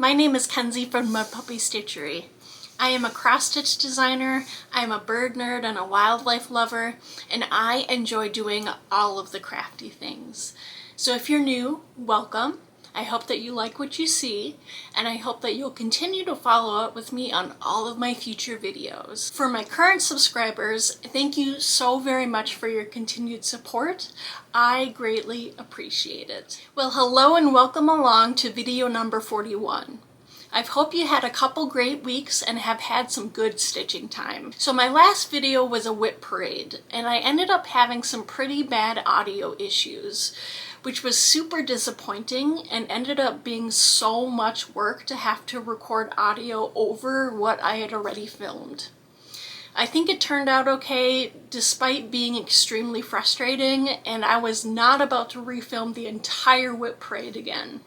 My name is Kenzie from Mudpuppy Stitchery. I am a cross-stitch designer, I am a bird nerd and a wildlife lover, and I enjoy doing all of the crafty things. So if you're new, welcome. I hope that you like what you see, and I hope that you'll continue to follow up with me on all of my future videos. For my current subscribers, thank you so very much for your continued support. I greatly appreciate it. Well, hello and welcome along to video number 41. I hope you had a couple great weeks and have had some good stitching time. So my last video was a WIP Parade, and I ended up having some pretty bad audio issues, which was super disappointing and ended up being so much work to have to record audio over what I had already filmed. I think it turned out okay despite being extremely frustrating, and I was not about to refilm the entire WIP Parade again.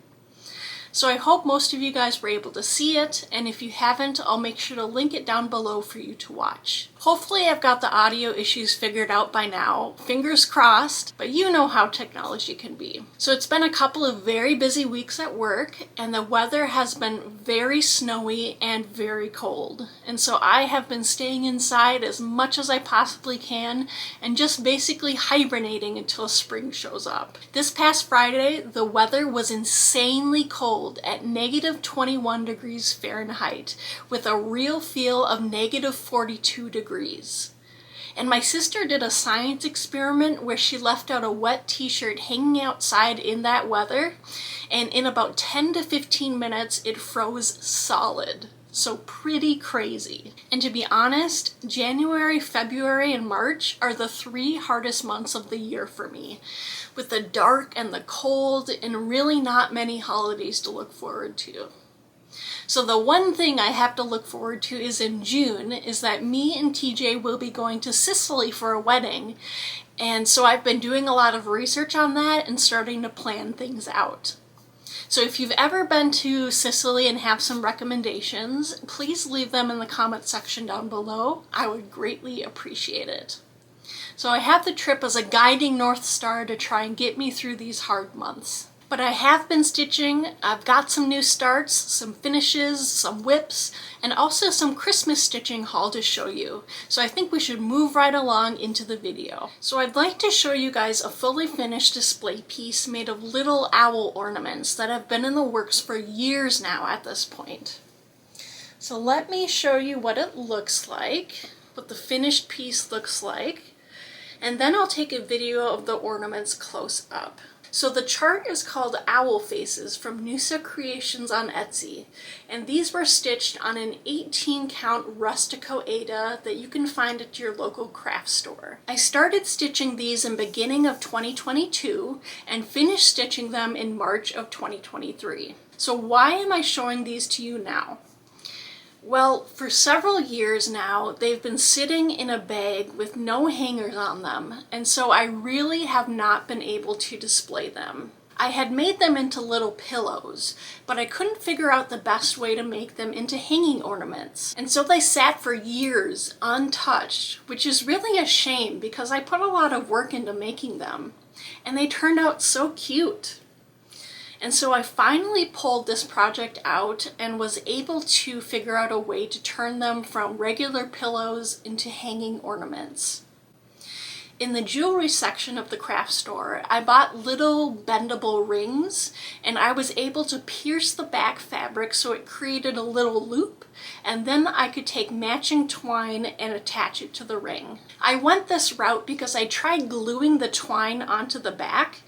So I hope most of you guys were able to see it, and if you haven't, I'll make sure to link it down below for you to watch. Hopefully I've got the audio issues figured out by now, fingers crossed, but you know how technology can be. So it's been a couple of very busy weeks at work, and the weather has been very snowy and very cold. And so I have been staying inside as much as I possibly can and just basically hibernating until spring shows up. This past Friday, the weather was insanely cold at -21 degrees Fahrenheit with a real feel of -42 degrees. And my sister did a science experiment where she left out a wet t-shirt hanging outside in that weather, and in about 10 to 15 minutes it froze solid. So pretty crazy. And to be honest, January, February, and March are the 3 hardest months of the year for me, with the dark and the cold and really not many holidays to look forward to. So the one thing I have to look forward to is in June, is that me and TJ will be going to Sicily for a wedding, and so I've been doing a lot of research on that and starting to plan things out. So if you've ever been to Sicily and have some recommendations, please leave them in the comment section down below. I would greatly appreciate it. So I have the trip as a guiding North Star to try and get me through these hard months. But I have been stitching, I've got some new starts, some finishes, some whips, and also some Christmas stitching haul to show you. So I think we should move right along into the video. So I'd like to show you guys a fully finished display piece made of little owl ornaments that have been in the works for years now at this point. So let me show you what it looks like, what the finished piece looks like, and then I'll take a video of the ornaments close up. So the chart is called Owl Faces from Noosa Creations on Etsy, and these were stitched on an 18 count Rustico Ada that you can find at your local craft store. I started stitching these in beginning of 2022 and finished stitching them in March of 2023. So why am I showing these to you now? Well, for several years now, they've been sitting in a bag with no hangers on them, and so I really have not been able to display them. I had made them into little pillows, but I couldn't figure out the best way to make them into hanging ornaments. And so they sat for years untouched, which is really a shame because I put a lot of work into making them, and they turned out so cute. And so I finally pulled this project out and was able to figure out a way to turn them from regular pillows into hanging ornaments. In the jewelry section of the craft store, I bought little bendable rings, and I was able to pierce the back fabric so it created a little loop, and then I could take matching twine and attach it to the ring. I went this route because I tried gluing the twine onto the back,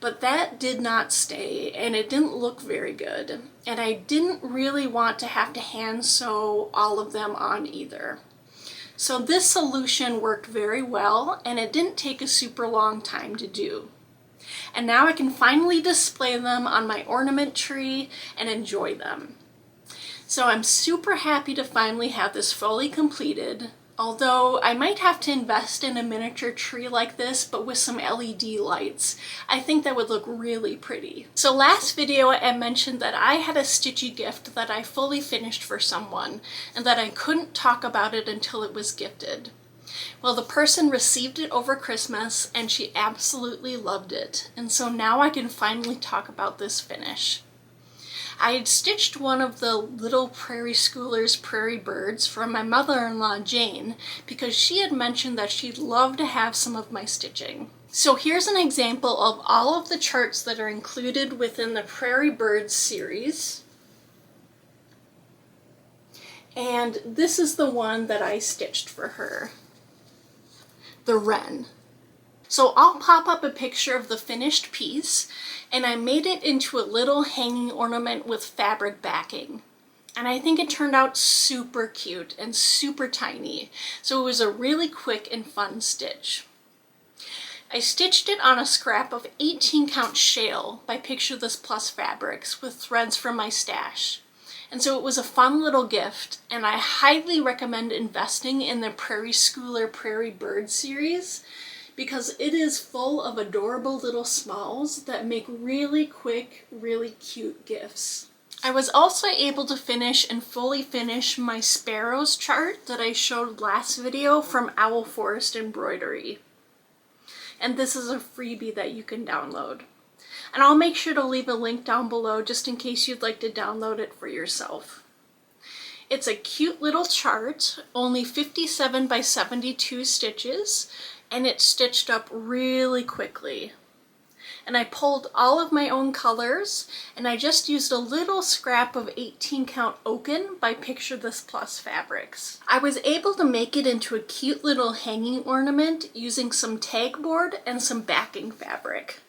but that did not stay, and it didn't look very good. And I didn't really want to have to hand sew all of them on either. So this solution worked very well, and it didn't take a super long time to do. And now I can finally display them on my ornament tree and enjoy them. So I'm super happy to finally have this fully completed. Although I might have to invest in a miniature tree like this, but with some LED lights. I think that would look really pretty. So last video I mentioned that I had a stitchy gift that I fully finished for someone, and that I couldn't talk about it until it was gifted. Well, the person received it over Christmas, and she absolutely loved it, and so now I can finally talk about this finish. I had stitched one of the Little Prairie Schoolers Prairie Birds from my mother-in-law Jane because she had mentioned that she'd love to have some of my stitching. So here's an example of all of the charts that are included within the Prairie Birds series. And this is the one that I stitched for her, the wren. So I'll pop up a picture of the finished piece, and I made it into a little hanging ornament with fabric backing. And I think it turned out super cute and super tiny, so it was a really quick and fun stitch. I stitched it on a scrap of 18 count shale by Picture This Plus fabrics with threads from my stash. And so it was a fun little gift, and I highly recommend investing in the Prairie Schooler Prairie Bird series because it is full of adorable little smalls that make really quick, really cute gifts. I was also able to finish and fully finish my Sparrows chart that I showed last video from Owl Forest Embroidery. And this is a freebie that you can download. And I'll make sure to leave a link down below just in case you'd like to download it for yourself. It's a cute little chart, only 57 by 72 stitches, and it's stitched up really quickly. And I pulled all of my own colors, and I just used a little scrap of 18 count oaken by Picture This Plus fabrics. I was able to make it into a cute little hanging ornament using some tag board and some backing fabric.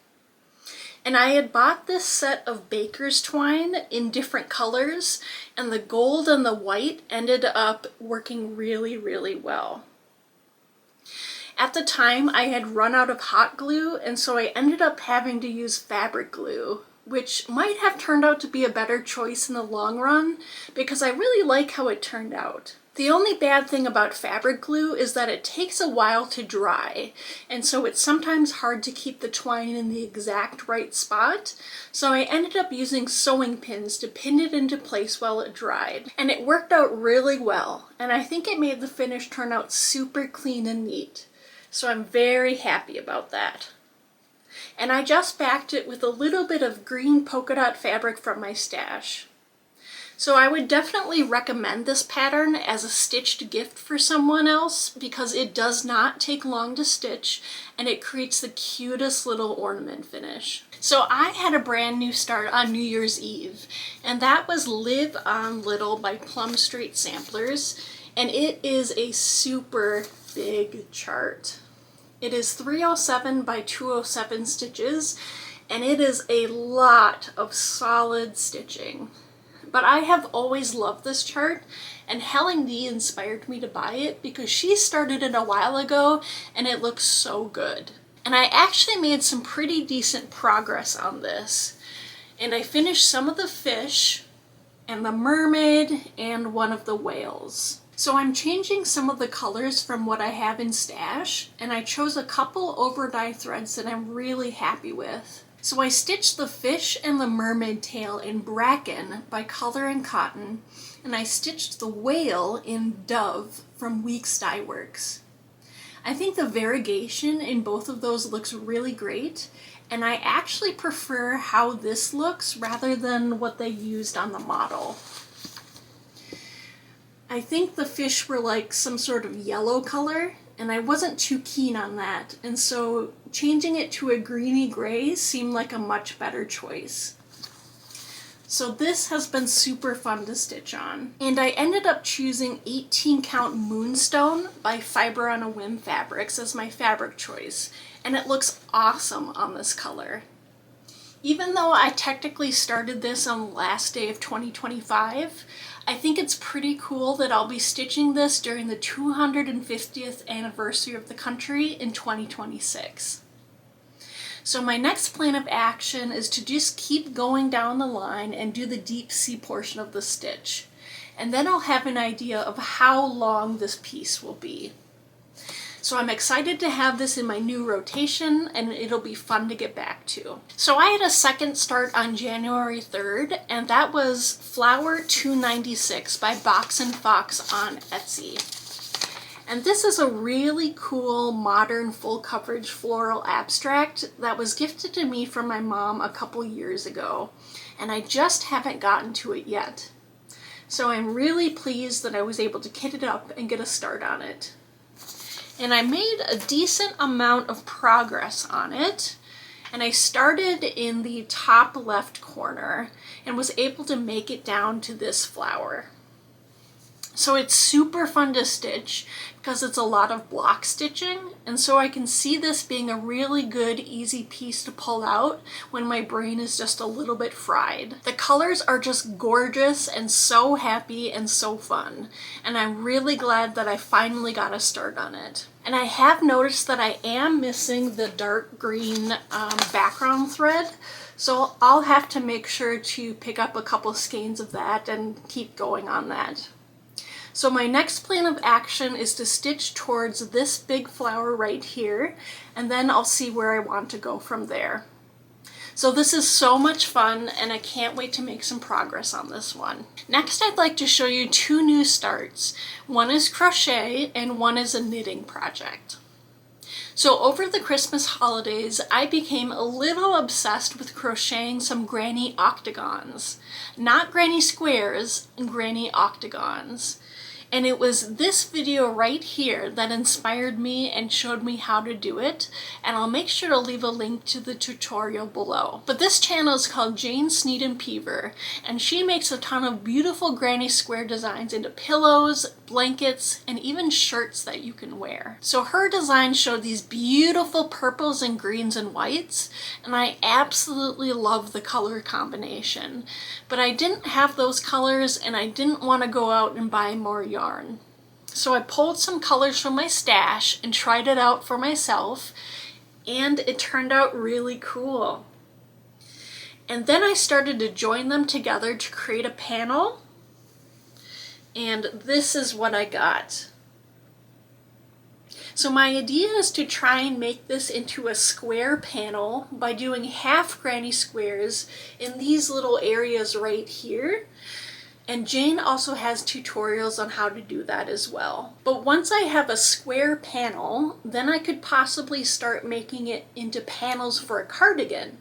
And I had bought this set of baker's twine in different colors, and the gold and the white ended up working really, really well. At the time, I had run out of hot glue, and so I ended up having to use fabric glue, which might have turned out to be a better choice in the long run, because I really like how it turned out. The only bad thing about fabric glue is that it takes a while to dry, and so it's sometimes hard to keep the twine in the exact right spot, so I ended up using sewing pins to pin it into place while it dried. And it worked out really well, and I think it made the finish turn out super clean and neat. So I'm very happy about that. And I just backed it with a little bit of green polka dot fabric from my stash. So I would definitely recommend this pattern as a stitched gift for someone else because it does not take long to stitch and it creates the cutest little ornament finish. So I had a brand new start on New Year's Eve, and that was Live on Little by Plum Street Samplers, and it is a super big chart. It is 307 by 207 stitches, and it is a lot of solid stitching. But I have always loved this chart, and Helen D inspired me to buy it because she started it a while ago and it looks so good. And I actually made some pretty decent progress on this. And I finished some of the fish and the mermaid and one of the whales. So I'm changing some of the colors from what I have in stash, and I chose a couple overdye threads that I'm really happy with. So I stitched the fish and the mermaid tail in Bracken by Color and Cotton, and I stitched the whale in Dove from Weeks Dye Works. I think the variegation in both of those looks really great, and I actually prefer how this looks rather than what they used on the model. I think the fish were like some sort of yellow color, and I wasn't too keen on that, and so changing it to a greeny gray seemed like a much better choice. So this has been super fun to stitch on. And I ended up choosing 18 count Moonstone by Fiber on a Whim Fabrics as my fabric choice, and it looks awesome on this color. Even though I technically started this on the last day of 2025, I think it's pretty cool that I'll be stitching this during the 250th anniversary of the country in 2026. So my next plan of action is to just keep going down the line and do the deep sea portion of the stitch. And then I'll have an idea of how long this piece will be. So I'm excited to have this in my new rotation, and it'll be fun to get back to. So I had a second start on January 3rd, and that was Flower 296 by Box and Fox on Etsy. And this is a really cool, modern, full coverage floral abstract that was gifted to me from my mom a couple years ago. and I just haven't gotten to it yet. So I'm really pleased that I was able to kit it up and get a start on it. And I made a decent amount of progress on it. And I started in the top left corner and was able to make it down to this flower. So it's super fun to stitch because it's a lot of block stitching, and so I can see this being a really good, easy piece to pull out when my brain is just a little bit fried. The colors are just gorgeous and so happy and so fun, and I'm really glad that I finally got a start on it. And I have noticed that I am missing the dark green background thread, so I'll have to make sure to pick up a couple skeins of that and keep going on that. So my next plan of action is to stitch towards this big flower right here, and then I'll see where I want to go from there. So this is so much fun, and I can't wait to make some progress on this one. Next, I'd like to show you two new starts. One is crochet and one is a knitting project. So over the Christmas holidays, I became a little obsessed with crocheting some granny octagons. Not granny squares, granny octagons. And it was this video right here that inspired me and showed me how to do it, and I'll make sure to leave a link to the tutorial below. But this channel is called Jane Sneed and Peever, and she makes a ton of beautiful granny square designs into pillows, blankets, and even shirts that you can wear. So her design showed these beautiful purples and greens and whites, and I absolutely love the color combination. But I didn't have those colors, and I didn't want to go out and buy more yarn. So I pulled some colors from my stash and tried it out for myself, and it turned out really cool. And then I started to join them together to create a panel, and this is what I got. So my idea is to try and make this into a square panel by doing half granny squares in these little areas right here. And Jane also has tutorials on how to do that as well. But once I have a square panel, then I could possibly start making it into panels for a cardigan.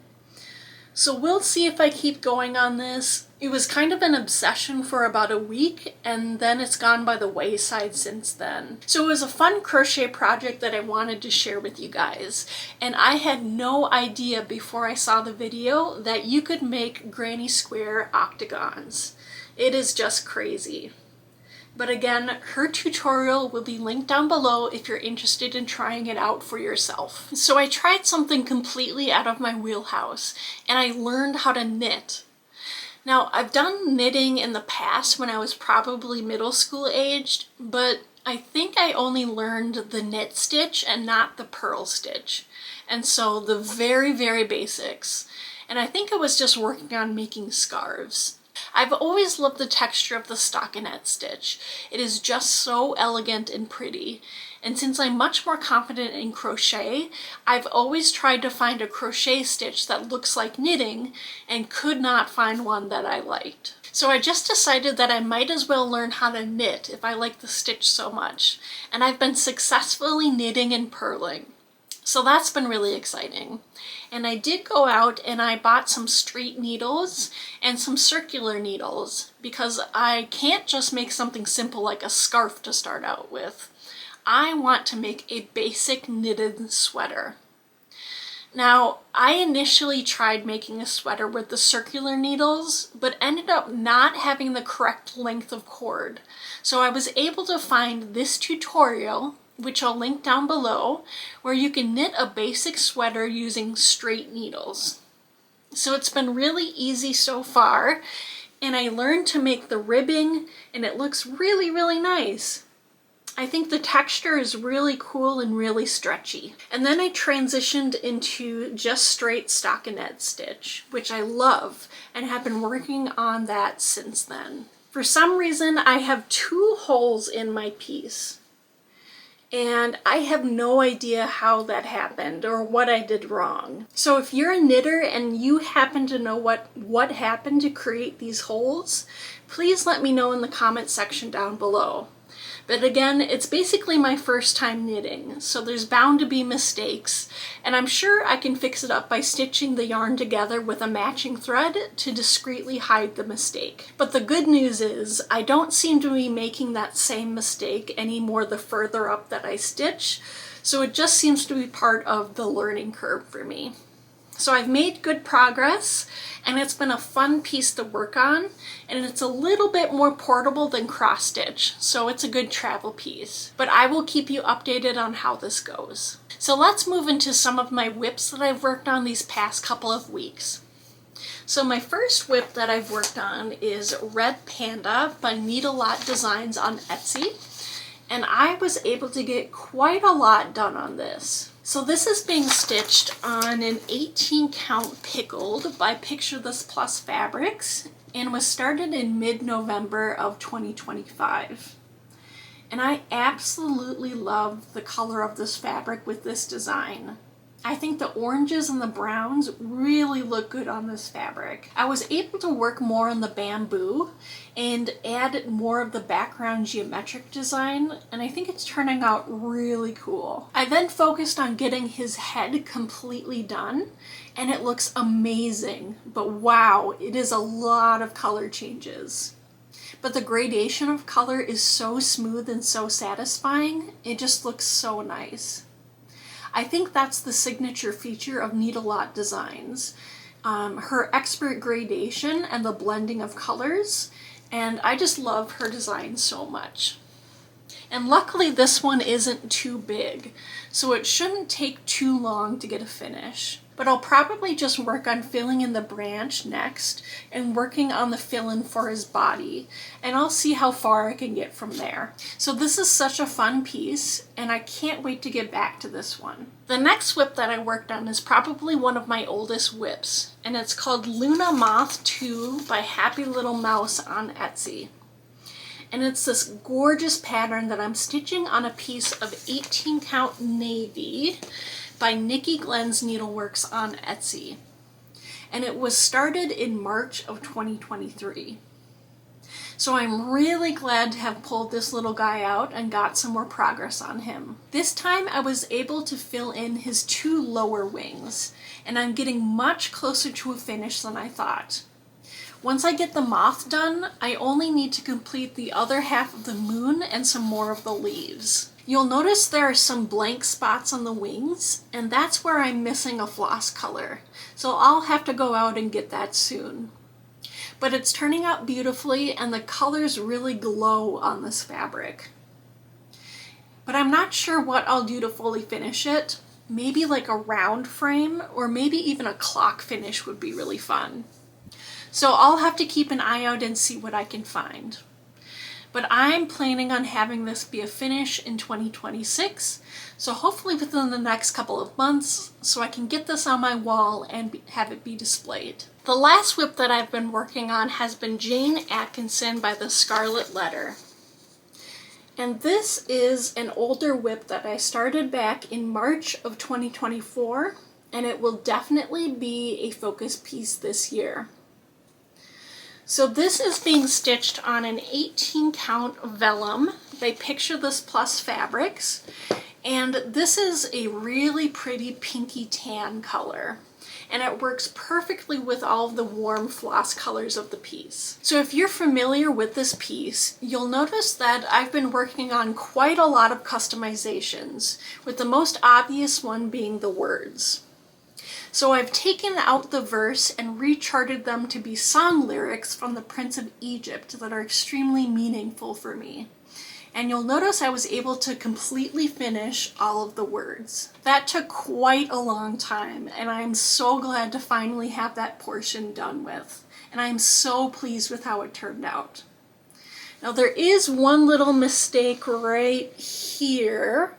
So we'll see if I keep going on this. It was kind of an obsession for about a week, and then it's gone by the wayside since then. So it was a fun crochet project that I wanted to share with you guys. And I had no idea before I saw the video that you could make granny square octagons. It is just crazy. But again, her tutorial will be linked down below if you're interested in trying it out for yourself. So I tried something completely out of my wheelhouse, and I learned how to knit. Now, I've done knitting in the past when I was probably middle school aged, but I think I only learned the knit stitch and not the purl stitch. And so the very, very basics. And I think I was just working on making scarves. I've always loved the texture of the stockinette stitch. It is just so elegant and pretty. And since I'm much more confident in crochet, I've always tried to find a crochet stitch that looks like knitting and could not find one that I liked. So I just decided that I might as well learn how to knit if I like the stitch so much. And I've been successfully knitting and purling. So that's been really exciting. And I did go out and I bought some straight needles and some circular needles because I can't just make something simple like a scarf to start out with. I want to make a basic knitted sweater. Now, I initially tried making a sweater with the circular needles, but ended up not having the correct length of cord. So I was able to find this tutorial, which I'll link down below, where you can knit a basic sweater using straight needles. So it's been really easy so far, and I learned to make the ribbing, and it looks really, really nice. I think the texture is really cool and really stretchy. And then I transitioned into just straight stockinette stitch, which I love, and have been working on that since then. For some reason, I have 2 holes in my piece. And I have no idea how that happened or what I did wrong. So if you're a knitter and you happen to know what happened to create these holes, please let me know in the comment section down below. But again, it's basically my first time knitting, so there's bound to be mistakes, and I'm sure I can fix it up by stitching the yarn together with a matching thread to discreetly hide the mistake. But the good news is I don't seem to be making that same mistake anymore the further up that I stitch, so it just seems to be part of the learning curve for me. So I've made good progress, and it's been a fun piece to work on, and it's a little bit more portable than cross stitch, so it's a good travel piece. But I will keep you updated on how this goes. So let's move into some of my WIPs that I've worked on these past couple of weeks. So my first WIP that I've worked on is Red Panda by Need a Lot Designs on Etsy, and I was able to get quite a lot done on this. So this is being stitched on an 18 count pickled by Picture This Plus Fabrics and was started in mid-November of 2025. And I absolutely love the color of this fabric with this design. I think the oranges and the browns really look good on this fabric. I was able to work more on the bamboo and add more of the background geometric design, and I think it's turning out really cool. I then focused on getting his head completely done, and it looks amazing, but wow, it is a lot of color changes. But the gradation of color is so smooth and so satisfying, it just looks so nice. I think that's the signature feature of Need a Lot Designs. Her expert gradation and the blending of colors, and I just love her design so much. And luckily this one isn't too big, so it shouldn't take too long to get a finish. But I'll probably just work on filling in the branch next and working on the fill-in for his body, and I'll see how far I can get from there. So this is such a fun piece, and I can't wait to get back to this one. The next WIP that I worked on is probably one of my oldest WIPs, and it's called Luna Moth 2 by Happy Little Mouse on Etsy. And it's this gorgeous pattern that I'm stitching on a piece of 18 count navy by Nikki Glenn's Needleworks on Etsy. And it was started in March of 2023. So I'm really glad to have pulled this little guy out and got some more progress on him. This time I was able to fill in his 2 lower wings, and I'm getting much closer to a finish than I thought. Once I get the moth done, I only need to complete the other half of the moon and some more of the leaves. You'll notice there are some blank spots on the wings, and that's where I'm missing a floss color. So I'll have to go out and get that soon. But it's turning out beautifully, and the colors really glow on this fabric. But I'm not sure what I'll do to fully finish it. Maybe like a round frame, or maybe even a clock finish would be really fun. So I'll have to keep an eye out and see what I can find. But I'm planning on having this be a finish in 2026, so hopefully within the next couple of months, so I can get this on my wall and have it be displayed. The last WIP that I've been working on has been Jane Atkinson by the Scarlet Letter. And this is an older WIP that I started back in March of 2024, and it will definitely be a focus piece this year. So this is being stitched on an 18 count vellum by Picture This Plus Fabrics, and this is a really pretty pinky tan color, and it works perfectly with all of the warm floss colors of the piece. So if you're familiar with this piece, you'll notice that I've been working on quite a lot of customizations, with the most obvious one being the words. So I've taken out the verse and recharted them to be song lyrics from the Prince of Egypt that are extremely meaningful for me. And you'll notice I was able to completely finish all of the words. That took quite a long time, and I'm so glad to finally have that portion done with. And I'm so pleased with how it turned out. Now there is one little mistake right here,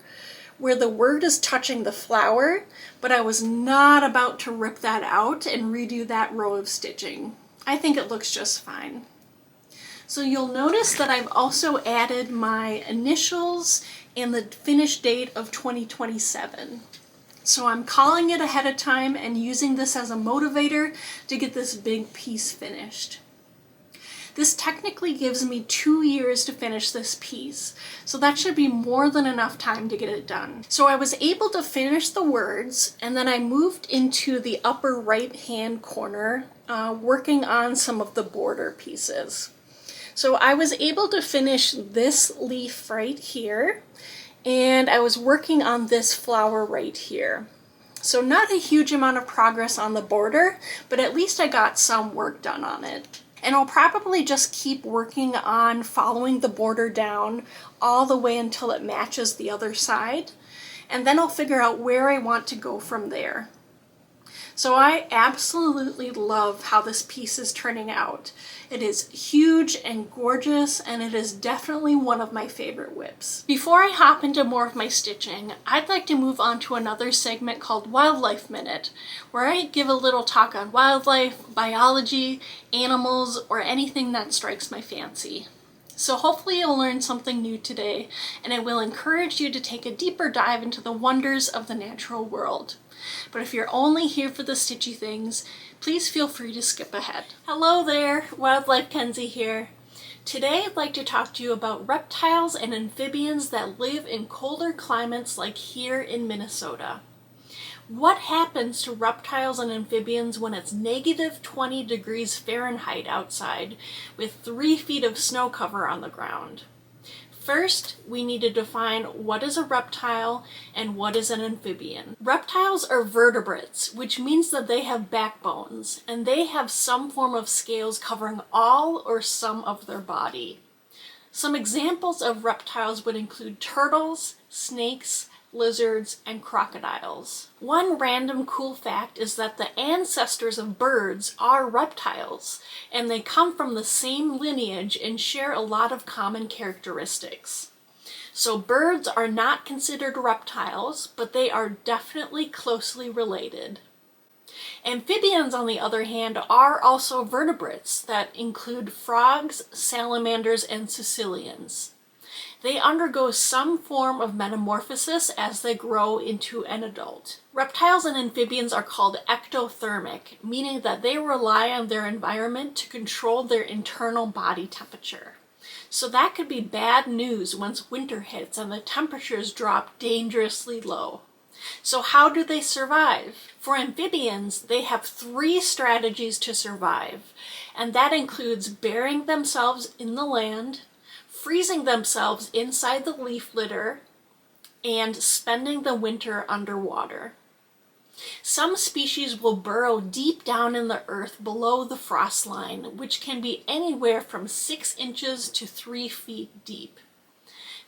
where the word is touching the flower, but I was not about to rip that out and redo that row of stitching. I think it looks just fine. So you'll notice that I've also added my initials and the finish date of 2027. So I'm calling it ahead of time and using this as a motivator to get this big piece finished. This technically gives me 2 years to finish this piece, so that should be more than enough time to get it done. So I was able to finish the words, and then I moved into the upper right hand corner working on some of the border pieces. So I was able to finish this leaf right here, and I was working on this flower right here. So not a huge amount of progress on the border, but at least I got some work done on it. And I'll probably just keep working on following the border down all the way until it matches the other side. And then I'll figure out where I want to go from there. So I absolutely love how this piece is turning out. It is huge and gorgeous, and it is definitely one of my favorite WIPs. Before I hop into more of my stitching, I'd like to move on to another segment called Wildlife Minute, where I give a little talk on wildlife, biology, animals, or anything that strikes my fancy. So hopefully you'll learn something new today, and it will encourage you to take a deeper dive into the wonders of the natural world. But if you're only here for the stitchy things, please feel free to skip ahead. Hello there, Wildlife Kenzie here. Today I'd like to talk to you about reptiles and amphibians that live in colder climates like here in Minnesota. What happens to reptiles and amphibians when it's -20 degrees Fahrenheit outside with 3 feet of snow cover on the ground? First, we need to define what is a reptile and what is an amphibian. Reptiles are vertebrates, which means that they have backbones, and they have some form of scales covering all or some of their body. Some examples of reptiles would include turtles, snakes, lizards, and crocodiles. One random cool fact is that the ancestors of birds are reptiles, and they come from the same lineage and share a lot of common characteristics. So birds are not considered reptiles, but they are definitely closely related. Amphibians, on the other hand, are also vertebrates that include frogs, salamanders, and caecilians. They undergo some form of metamorphosis as they grow into an adult. Reptiles and amphibians are called ectothermic, meaning that they rely on their environment to control their internal body temperature. So that could be bad news once winter hits and the temperatures drop dangerously low. So how do they survive? For amphibians, they have 3 strategies to survive, and that includes burying themselves in the land, freezing themselves inside the leaf litter, and spending the winter underwater. Some species will burrow deep down in the earth below the frost line, which can be anywhere from 6 inches to 3 feet deep.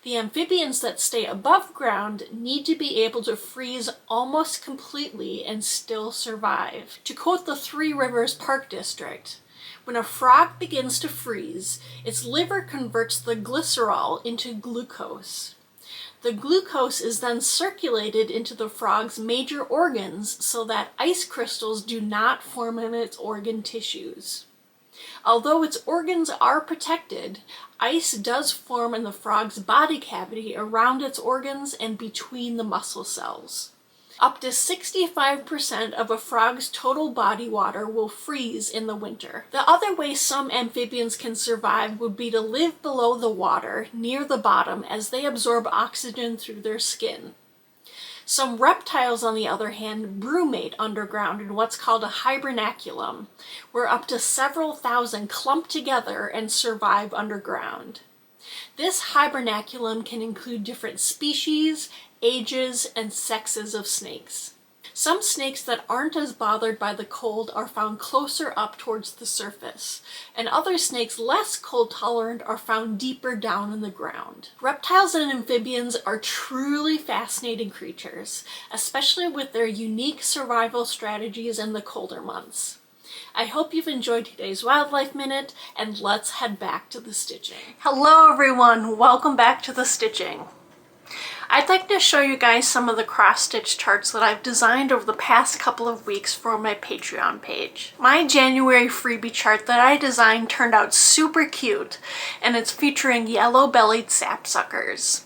The amphibians that stay above ground need to be able to freeze almost completely and still survive. To quote the Three Rivers Park District, when a frog begins to freeze, its liver converts the glycerol into glucose. The glucose is then circulated into the frog's major organs so that ice crystals do not form in its organ tissues. Although its organs are protected, ice does form in the frog's body cavity around its organs and between the muscle cells. Up to 65% of a frog's total body water will freeze in the winter. The other way some amphibians can survive would be to live below the water, near the bottom, as they absorb oxygen through their skin. Some reptiles, on the other hand, brumate underground in what's called a hibernaculum, where up to several thousand clump together and survive underground. This hibernaculum can include different species, ages, and sexes of snakes. Some snakes that aren't as bothered by the cold are found closer up towards the surface, and other snakes less cold tolerant are found deeper down in the ground. Reptiles and amphibians are truly fascinating creatures, especially with their unique survival strategies in the colder months. I hope you've enjoyed today's Wildlife Minute, and let's head back to the stitching. Hello everyone, welcome back to the stitching. I'd like to show you guys some of the cross-stitch charts that I've designed over the past couple of weeks for my Patreon page. My January freebie chart that I designed turned out super cute, and it's featuring yellow-bellied sapsuckers.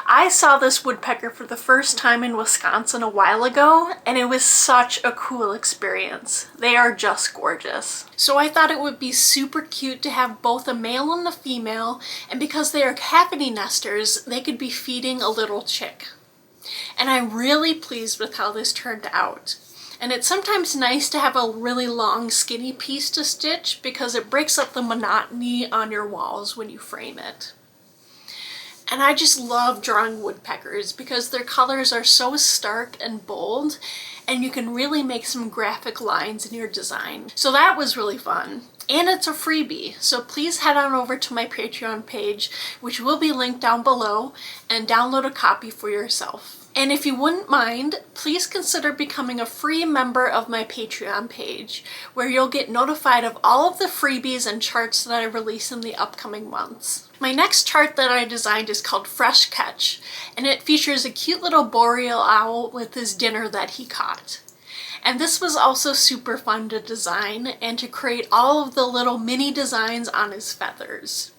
I saw this woodpecker for the first time in Wisconsin a while ago, and it was such a cool experience. They are just gorgeous. So I thought it would be super cute to have both a male and a female, and because they are cavity nesters, they could be feeding a little chick. And I'm really pleased with how this turned out. And it's sometimes nice to have a really long skinny piece to stitch because it breaks up the monotony on your walls when you frame it. And I just love drawing woodpeckers because their colors are so stark and bold, and you can really make some graphic lines in your design. So that was really fun. And it's a freebie, so please head on over to my Patreon page, which will be linked down below, and download a copy for yourself. And if you wouldn't mind, please consider becoming a free member of my Patreon page, where you'll get notified of all of the freebies and charts that I release in the upcoming months. My next chart that I designed is called Fresh Catch, and it features a cute little boreal owl with his dinner that he caught. And this was also super fun to design and to create all of the little mini designs on his feathers.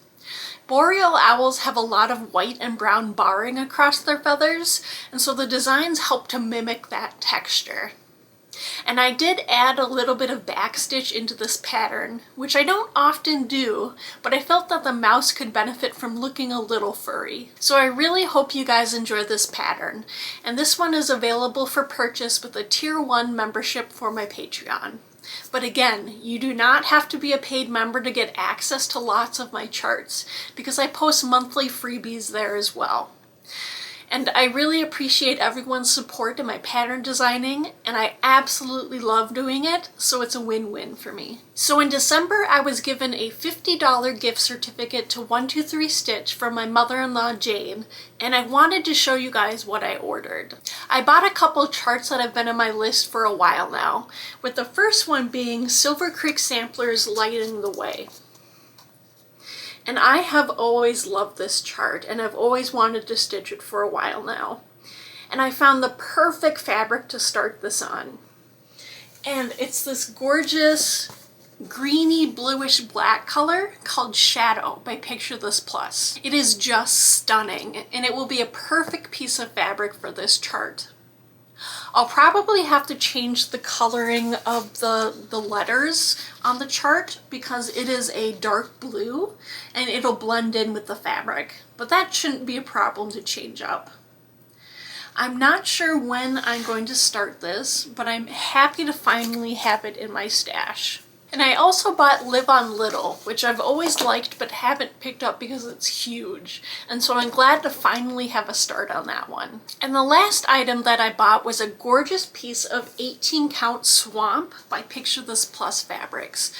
Boreal owls have a lot of white and brown barring across their feathers, and so the designs help to mimic that texture. And I did add a little bit of backstitch into this pattern, which I don't often do, but I felt that the mouse could benefit from looking a little furry. So I really hope you guys enjoy this pattern, and this one is available for purchase with a Tier 1 membership for my Patreon. But again, you do not have to be a paid member to get access to lots of my charts, because I post monthly freebies there as well. And I really appreciate everyone's support in my pattern designing, and I absolutely love doing it, so it's a win-win for me. So in December, I was given a $50 gift certificate to 123 Stitch from my mother-in-law Jane, and I wanted to show you guys what I ordered. I bought a couple charts that have been on my list for a while now, with the first one being Silver Creek Samplers Lighting the Way. And I have always loved this chart, and I've always wanted to stitch it for a while now. And I found the perfect fabric to start this on. And it's this gorgeous greeny bluish black color called Shadow by Picture This Plus. It is just stunning, and it will be a perfect piece of fabric for this chart. I'll probably have to change the coloring of the letters on the chart because it is a dark blue and it'll blend in with the fabric, but that shouldn't be a problem to change up. I'm not sure when I'm going to start this, but I'm happy to finally have it in my stash. And I also bought Live on Little, which I've always liked but haven't picked up because it's huge, and so I'm glad to finally have a start on that one. And the last item that I bought was a gorgeous piece of 18 count Swamp by Picture This Plus Fabrics,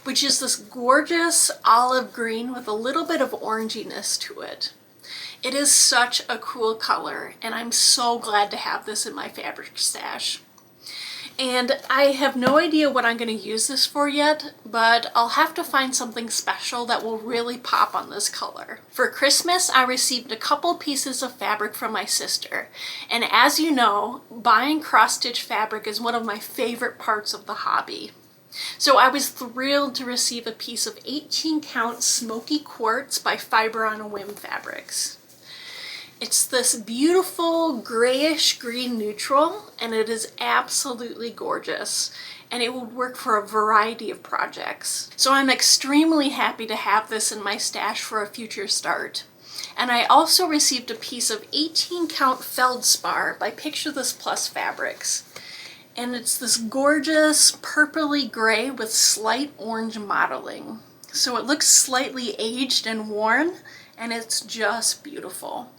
which is this gorgeous olive green with a little bit of oranginess to it. It is such a cool color, and I'm so glad to have this in my fabric stash. And I have no idea what I'm going to use this for yet, but I'll have to find something special that will really pop on this color. For Christmas, I received a couple pieces of fabric from my sister, and as you know, buying cross-stitch fabric is one of my favorite parts of the hobby. So I was thrilled to receive a piece of 18 count Smoky Quartz by Fiber on a Whim Fabrics. It's this beautiful grayish green neutral, and it is absolutely gorgeous, and it would work for a variety of projects. So I'm extremely happy to have this in my stash for a future start. And I also received a piece of 18 count Feldspar by Picture This Plus Fabrics. And it's this gorgeous purpley gray with slight orange mottling. So it looks slightly aged and worn, and it's just beautiful.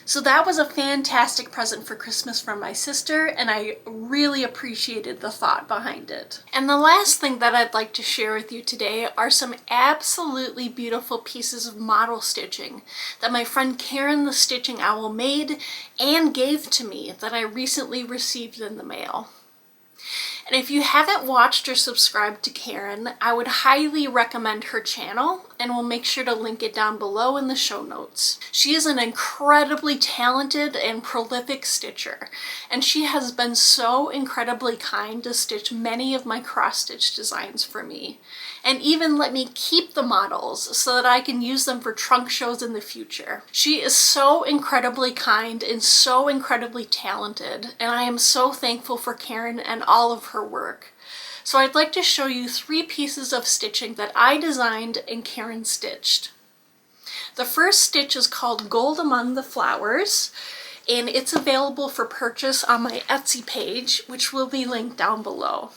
So that was a fantastic present for Christmas from my sister, and I really appreciated the thought behind it. And the last thing that I'd like to share with you today are some absolutely beautiful pieces of model stitching that my friend Karen the Stitching Owl made and gave to me that I recently received in the mail. And if you haven't watched or subscribed to Karen, I would highly recommend her channel, and we'll make sure to link it down below in the show notes. She is an incredibly talented and prolific stitcher, and she has been so incredibly kind to stitch many of my cross-stitch designs for me. and even let me keep the models so that I can use them for trunk shows in the future. She is so incredibly kind and so incredibly talented, and I am so thankful for Karen and all of her work. So I'd like to show you 3 pieces of stitching that I designed and Karen stitched. The first stitch is called Gold Among the Flowers, and it's available for purchase on my Etsy page, which will be linked down below.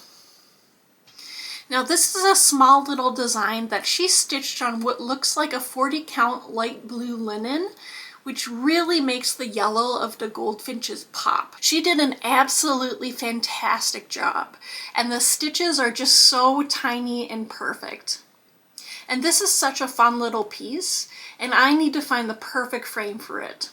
Now this is a small little design that she stitched on what looks like a 40 count light blue linen, which really makes the yellow of the goldfinches pop. She did an absolutely fantastic job, and the stitches are just so tiny and perfect. And this is such a fun little piece, and I need to find the perfect frame for it.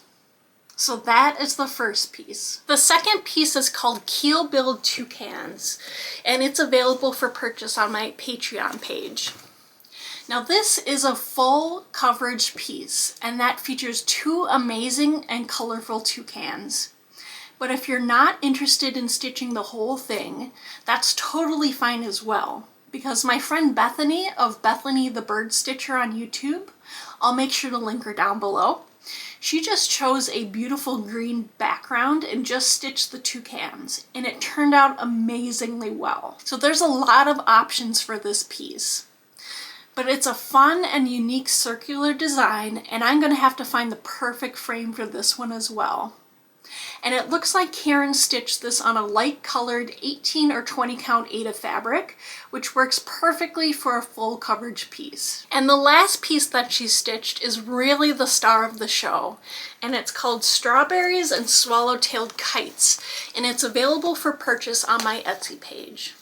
So that is the first piece. The second piece is called Keel Billed Toucans, and it's available for purchase on my Patreon page. Now this is a full coverage piece, and that features 2 amazing and colorful toucans. But if you're not interested in stitching the whole thing, that's totally fine as well, because my friend Bethany of Bethany the Bird Stitcher on YouTube, I'll make sure to link her down below. She just chose a beautiful green background and just stitched the toucans, and it turned out amazingly well. So there's a lot of options for this piece. But it's a fun and unique circular design, and I'm going to have to find the perfect frame for this one as well. And it looks like Karen stitched this on a light colored 18 or 20 count Aida fabric, which works perfectly for a full coverage piece. And the last piece that she stitched is really the star of the show, and it's called Strawberries and Swallow-Tailed Kites, and it's available for purchase on my Etsy page.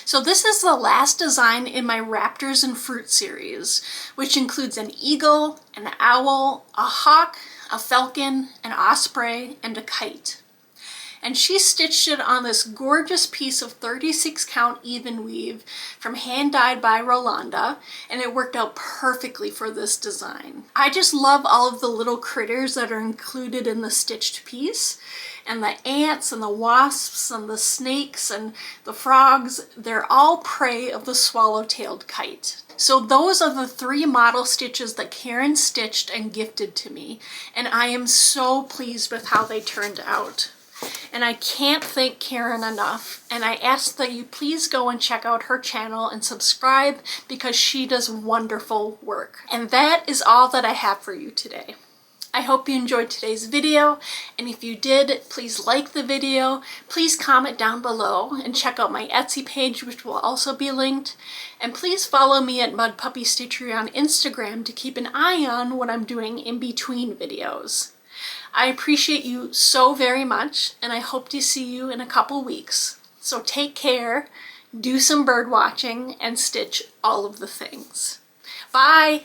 So this is the last design in my Raptors and Fruit series, which includes an eagle, an owl, a hawk, a falcon, an osprey, and a kite. And she stitched it on this gorgeous piece of 36 count even weave from Hand Dyed by Rolanda, and it worked out perfectly for this design. I just love all of the little critters that are included in the stitched piece, and the ants and the wasps and the snakes and the frogs, they're all prey of the swallow-tailed kite. So those are the 3 model stitches that Karen stitched and gifted to me, and I am so pleased with how they turned out. And I can't thank Karen enough, and I ask that you please go and check out her channel and subscribe, because she does wonderful work. And that is all that I have for you today. I hope you enjoyed today's video, and if you did, please like the video, please comment down below, and check out my Etsy page, which will also be linked, and please follow me at Mudpuppy Stitchery on Instagram to keep an eye on what I'm doing in between videos. I appreciate you so very much, and I hope to see you in a couple weeks. So take care, do some bird watching, and stitch all of the things. Bye!